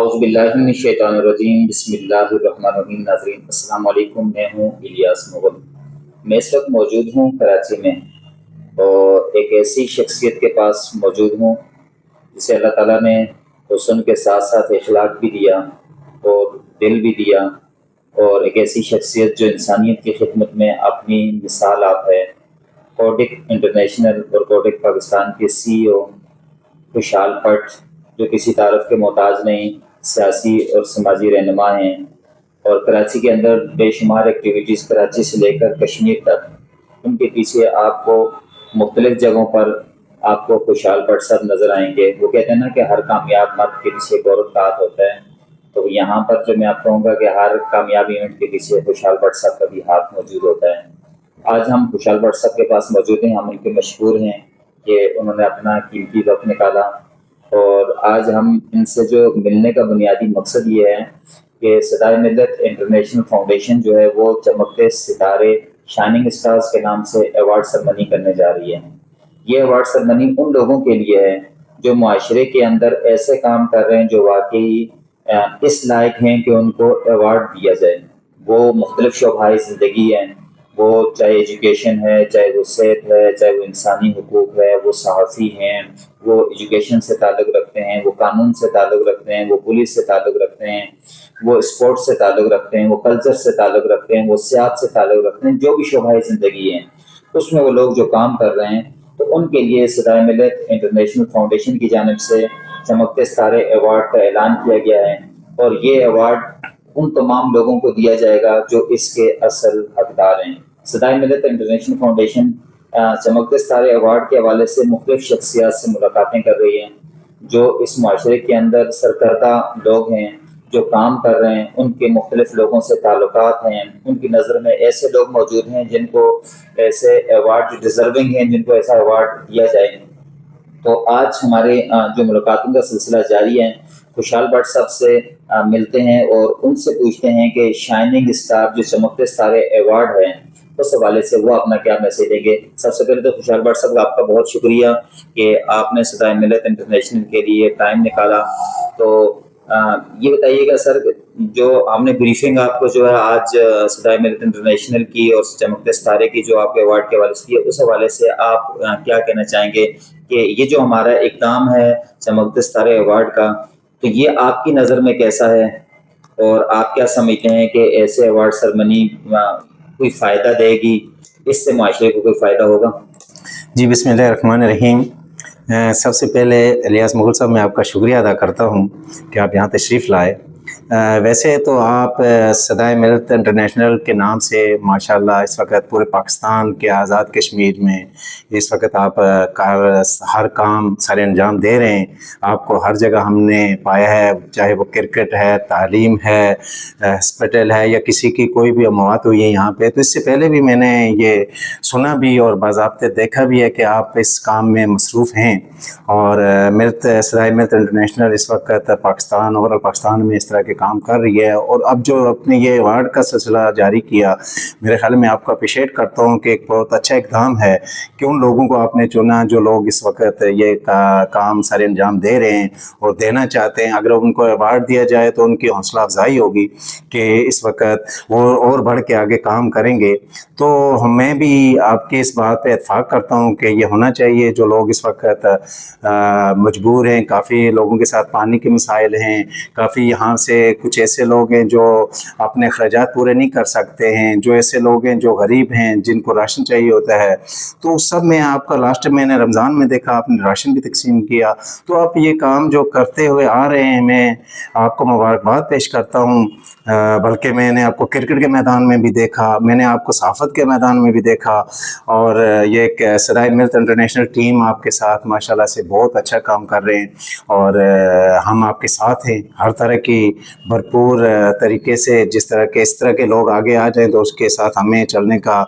اعوذ باللہ من الشیطان الرجیم، بسم اللہ الرحمن الرحیم۔ ناظرین السلام علیکم، میں ہوں الیاس مغل۔ میں اس وقت موجود ہوں کراچی میں، اور ایک ایسی شخصیت کے پاس موجود ہوں جسے اللہ تعالیٰ نے حسن کے ساتھ ساتھ اخلاق بھی دیا اور دل بھی دیا، اور ایک ایسی شخصیت جو انسانیت کی خدمت میں اپنی مثال آپ ہے۔ کوڈک انٹرنیشنل اور کوڈک پاکستان کے CEO خوشحال بٹ، جو کسی تعارف کے محتاج نہیں، سیاسی اور سماجی رہنما ہیں، اور کراچی کے اندر بے شمار ایکٹیویٹیز کراچی سے لے کر کشمیر تک، ان کے پیچھے آپ کو مختلف جگہوں پر آپ کو خوشحال بٹ صاحب نظر آئیں گے۔ وہ کہتے ہیں نا کہ ہر کامیاب مرد کے پیچھے ایک عورت کا ہاتھ ہوتا ہے، تو یہاں پر جو میں آپ کہوں گا کہ ہر کامیاب ایونٹ کے پیچھے خوشحال بٹ صاحب کا بھی ہاتھ موجود ہوتا ہے۔ آج ہم خوشحال بٹ صاحب کے پاس موجود ہیں، ہم ان کے مشکور ہیں کہ انہوں نے اپنا قیمتی وقت نکالا، اور آج ہم ان سے جو ملنے کا بنیادی مقصد یہ ہے کہ صدائے ملت انٹرنیشنل فاؤنڈیشن جو ہے وہ چمکتے ستارے شائننگ اسٹارز کے نام سے ایوارڈ سرمنی کرنے جا رہی ہے۔ یہ ایوارڈ سرمنی ان لوگوں کے لیے ہے جو معاشرے کے اندر ایسے کام کر رہے ہیں جو واقعی اس لائق ہیں کہ ان کو ایوارڈ دیا جائے۔ وہ مختلف شعبۂ زندگی ہیں، وہ چاہے ایجوکیشن ہے، چاہے وہ صحت ہے، چاہے وہ انسانی حقوق ہے، وہ صحافی ہیں، وہ ایجوکیشن سے تعلق رکھتے ہیں، وہ قانون سے تعلق رکھتے ہیں، وہ پولیس سے تعلق رکھتے ہیں، وہ اسپورٹس سے تعلق رکھتے ہیں، وہ کلچر سے تعلق رکھتے ہیں، وہ سیاحت سے تعلق رکھتے ہیں۔ جو بھی شعبۂ زندگی ہیں اس میں وہ لوگ جو کام کر رہے ہیں، تو ان کے لیے صدائے ملت انٹرنیشنل فاؤنڈیشن کی جانب سے چمکتے ستارے ایوارڈ کا اعلان کیا گیا ہے، اور یہ ایوارڈ ان تمام لوگوں کو دیا جائے گا جو اس کے اصل حقدار ہیں۔ صدائے ملت انٹرنیشنل فاؤنڈیشن چمکتے ستارے ایوارڈ کے حوالے سے مختلف شخصیات سے ملاقاتیں کر رہی ہیں، جو اس معاشرے کے اندر سرکردہ لوگ ہیں، جو کام کر رہے ہیں، ان کے مختلف لوگوں سے تعلقات ہیں، ان کی نظر میں ایسے لوگ موجود ہیں جن کو ایسے ایوارڈ جو ڈیزرونگ ہیں، جن کو ایسا ایوارڈ دیا جائے۔ تو آج ہمارے جو ملاقاتوں کا سلسلہ جاری ہے، خوشحال بٹ صاحب سے ملتے ہیں اور ان سے پوچھتے ہیں کہ شائننگ اسٹار جو چمکتے ستارے ایوارڈ ہے، اس حوالے سے وہ اپنا کیا میسج دیں گے۔ سب سے پہلے تو خوشحال بٹ صاحب آپ کا بہت شکریہ کہ آپ نے صدائے ملت انٹرنیشنل کے لیے ٹائم نکالا۔ تو یہ بتائیے گا سر، جو ہم نے بریفنگ آپ کو جو ہے آج صدائے ملت انٹرنیشنل کی اور چمکتے ستارے کی جو آپ کے ایوارڈ کے حوالے سے کی ہے، اس حوالے سے آپ کیا کہنا چاہیں گے کہ یہ جو ہمارا اقدام ہے چمکتے ستارے ایوارڈ کا، تو یہ آپ کی نظر میں کیسا ہے، اور آپ کیا سمجھتے ہیں کہ ایسے ایوارڈ سرمنی کوئی فائدہ دے گی، اس سے معاشرے کو کوئی فائدہ ہوگا؟ جی بسم اللہ الرحمن الرحیم۔ سب سے پہلے الیاس مغل صاحب میں آپ کا شکریہ ادا کرتا ہوں کہ آپ یہاں تشریف لائے۔ ویسے تو آپ صدائے ملت انٹرنیشنل کے نام سے ماشاءاللہ اس وقت پورے پاکستان کے آزاد کشمیر میں اس وقت آپ ہر کام سارے انجام دے رہے ہیں۔ آپ کو ہر جگہ ہم نے پایا ہے، چاہے وہ کرکٹ ہے، تعلیم ہے، ہسپتال ہے، یا کسی کی کوئی بھی اموات ہوئی ہے یہاں پہ، تو اس سے پہلے بھی میں نے یہ سنا بھی اور باضابطہ دیکھا بھی ہے کہ آپ اس کام میں مصروف ہیں۔ اور صدائے ملت انٹرنیشنل اس وقت پاکستان اور پاکستان میں اس طرح کے کام کر رہی ہے، اور اب جو اپنے یہ ایوارڈ کا سلسلہ جاری کیا، میرے خیال میں آپ کو اپریشیٹ کرتا ہوں کہ ایک بہت اچھا اقدام ہے کہ ان لوگوں کو آپ نے چنا جو لوگ اس وقت یہ کام سارے انجام دے رہے ہیں اور دینا چاہتے ہیں۔ اگر ان کو ایوارڈ دیا جائے تو ان کی حوصلہ افزائی ہوگی کہ اس وقت وہ اور بڑھ کے آگے کام کریں گے۔ تو میں بھی آپ کے اس بات پہ اتفاق کرتا ہوں کہ یہ ہونا چاہیے۔ جو لوگ اس وقت مجبور ہیں، کافی لوگوں کے ساتھ پانی کے مسائل ہیں، کافی یہاں سے کچھ ایسے لوگ ہیں جو اپنے اخراجات پورے نہیں کر سکتے ہیں، جو ایسے لوگ ہیں جو غریب ہیں جن کو راشن چاہیے ہوتا ہے، تو سب میں آپ کا لاسٹ میں نے رمضان میں دیکھا آپ نے راشن بھی تقسیم کیا۔ تو آپ یہ کام جو کرتے ہوئے آ رہے ہیں، میں آپ کو مبارکباد پیش کرتا ہوں۔ بلکہ میں نے آپ کو کرکٹ کے میدان میں بھی دیکھا، میں نے آپ کو صحافت کے میدان میں بھی دیکھا، اور یہ ایک صدائے ملت انٹرنیشنل ٹیم آپ کے ساتھ ماشاءاللہ سے بہت اچھا کام کر رہے ہیں، اور ہم آپ کے ساتھ ہیں ہر طرح کی بھرپور طریقے سے۔ جس طرح کے اس طرح کے لوگ آگے آ جائیں تو اس کے ساتھ ہمیں چلنے کا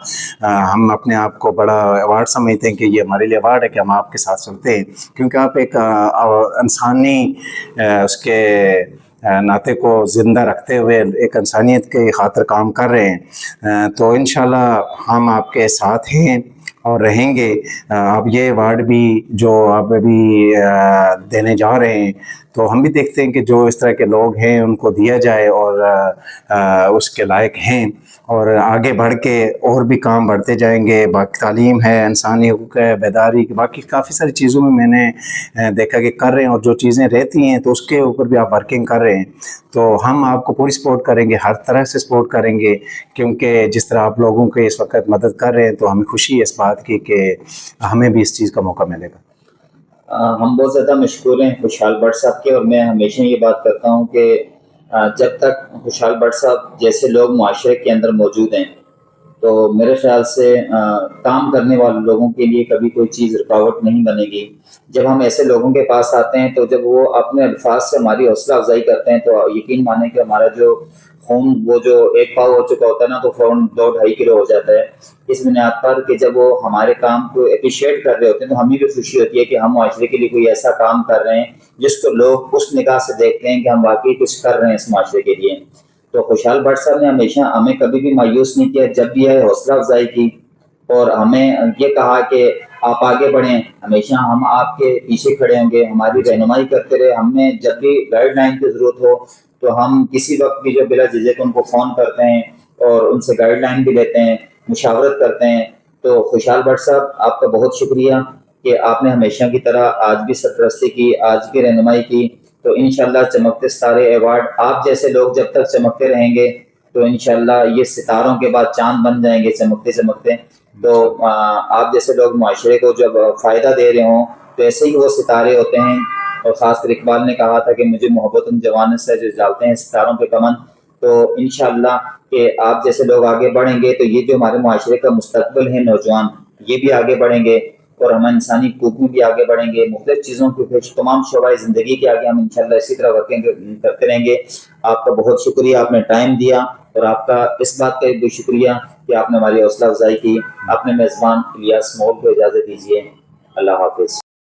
ہم اپنے آپ کو بڑا ایوارڈ سمجھتے ہیں کہ یہ ہمارے لیے ایوارڈ ہے کہ ہم آپ کے ساتھ چلتے ہیں، کیونکہ آپ ایک انسانی اس کے ناطے کو زندہ رکھتے ہوئے ایک انسانیت کے خاطر کام کر رہے ہیں۔ تو انشاءاللہ ہم آپ کے ساتھ ہیں اور رہیں گے۔ آپ یہ ایوارڈ بھی جو آپ ابھی دینے جا رہے ہیں، تو ہم بھی دیکھتے ہیں کہ جو اس طرح کے لوگ ہیں ان کو دیا جائے اور اس کے لائق ہیں، اور آگے بڑھ کے اور بھی کام بڑھتے جائیں گے. باقی تعلیم ہے، انسانی حقوق ہے، بیداری، باقی کافی ساری چیزوں میں نے دیکھا کہ کر رہے ہیں، اور جو چیزیں رہتی ہیں تو اس کے اوپر بھی آپ ورکنگ کر رہے ہیں. تو ہم آپ کو پوری سپورٹ کریں گے، ہر طرح سے سپورٹ کریں گے، کیونکہ جس طرح آپ لوگوں کے اس وقت مدد کر رہے ہیں تو ہمیں خوشی ہے اس بات کی کہ ہمیں بھی اس چیز کا موقع ملے گا. ہم بہت زیادہ مشکور ہیں خوشحال بٹ صاحب کے، اور میں ہمیشہ یہ بات کرتا ہوں کہ جب تک خوشحال بٹ صاحب جیسے لوگ معاشرے کے اندر موجود ہیں تو میرے خیال سے کام کرنے والے لوگوں کے لیے کبھی کوئی چیز رکاوٹ نہیں بنے گی. جب ہم ایسے لوگوں کے پاس آتے ہیں تو جب وہ اپنے الفاظ سے ہماری حوصلہ افزائی کرتے ہیں تو یقین مانیں کہ ہمارا جو خون وہ جو ایک پاؤ ہو چکا ہوتا ہے نا تو فوراً 2-2.5 کلو ہو جاتا ہے. اس بنیاد پر کہ جب وہ ہمارے کام کو اپریشیٹ کر رہے ہوتے ہیں تو ہمیں بھی خوشی ہوتی ہے کہ ہم معاشرے کے لیے کوئی ایسا کام کر رہے ہیں جس کو لوگ اس نگاہ سے دیکھتے ہیں کہ ہم واقعی کچھ کر رہے ہیں اس معاشرے کے لیے. تو خوشحال بٹ صاحب نے ہمیشہ ہمیں کبھی بھی مایوس نہیں کیا، جب بھی ہے حوصلہ افزائی کی اور ہمیں یہ کہا کہ آپ آگے بڑھیں، ہمیشہ ہم آپ کے پیچھے کھڑے ہوں گے، ہماری رہنمائی کرتے رہے. ہمیں جب بھی گائیڈ لائن کی ضرورت ہو تو ہم کسی وقت بھی جو بلا جھجک ان کو فون کرتے ہیں اور ان سے گائیڈ لائن بھی لیتے ہیں، مشاورت کرتے ہیں. تو خوشحال بٹ صاحب آپ کا بہت شکریہ کہ آپ نے ہمیشہ کی طرح آج بھی سرپرستی کی، آج بھی رہنمائی کی. تو انشاءاللہ چمکتے ستارے ایوارڈ آپ جیسے لوگ جب تک چمکتے رہیں گے تو انشاءاللہ یہ ستاروں کے بعد چاند بن جائیں گے چمکتے چمکتے. تو آپ جیسے لوگ معاشرے کو جب فائدہ دے رہے ہوں تو ایسے ہی وہ ستارے ہوتے ہیں. اور خاص کر اقبال نے کہا تھا کہ مجھے محبت ان جوانوں سے جو ڈالتے ہیں ستاروں پہ کمن. تو انشاءاللہ کہ آپ جیسے لوگ آگے بڑھیں گے تو یہ جو ہمارے معاشرے کا مستقبل ہے نوجوان، یہ بھی آگے بڑھیں گے اور ہم انسانی حقوق میں بھی آگے بڑھیں گے. مختلف چیزوں کے تمام شعبۂ زندگی کے آگے ہم انشاءاللہ اسی طرح ورکنگ کرتے رہیں گے. آپ کا بہت شکریہ، آپ نے ٹائم دیا، اور آپ کا اس بات کا بھی شکریہ کہ آپ نے ہماری حوصلہ افزائی کی. اپنے میزبان الیاس مغل کو اجازت دیجیے. اللہ حافظ.